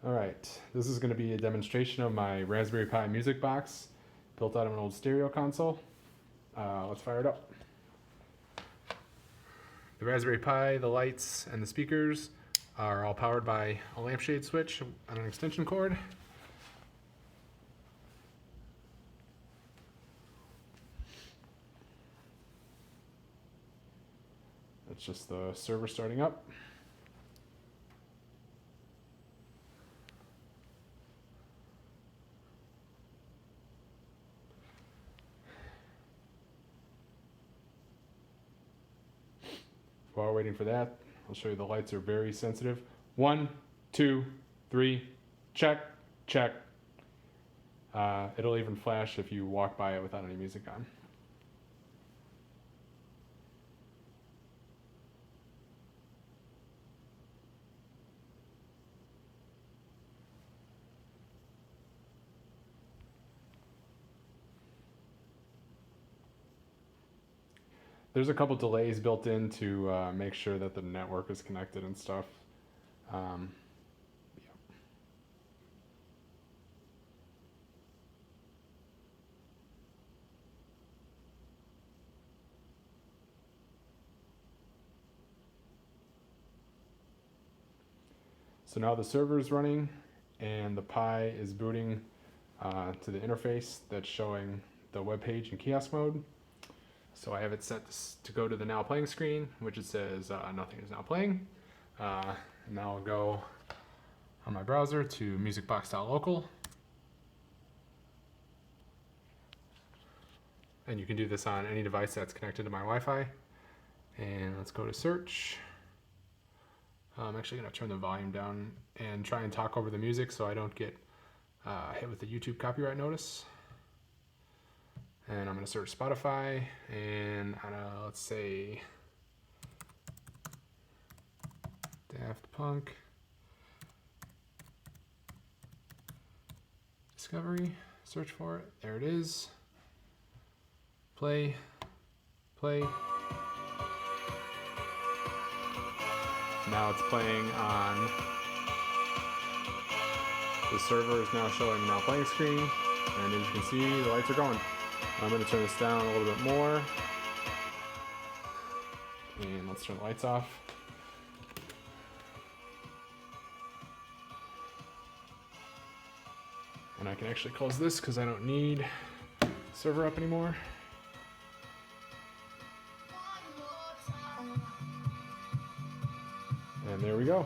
Alright, this is going to be a demonstration of my Raspberry Pi music box built out of an old stereo console. Let's fire it up. The Raspberry Pi, the lights, and the speakers are all powered by a lampshade switch on an extension cord. That's just the server starting up. While we're waiting for that, I'll show you the lights are very sensitive. 1, 2, 3, check, check. It'll even flash if you walk by it without any music on. There's a couple delays built in to make sure that the network is connected and stuff. Yeah. So now the server is running and the Pi is booting to the interface that's showing the web page in kiosk mode. So I have it set to go to the now playing screen, which it says nothing is now playing. Now I'll go on my browser to musicbox.local. And you can do this on any device that's connected to my Wi-Fi. And let's go to search. I'm actually going to turn the volume down and try and talk over the music so I don't get hit with the YouTube copyright notice. And I'm going to search Spotify, and let's say Daft Punk Discovery. Search for it. There it is. Play. Play. Now it's playing on the server is now showing now playing screen, and as you can see, the lights are going. I'm going to turn this down a little bit more, and let's turn the lights off. And I can actually close this because I don't need the server up anymore. And there we go.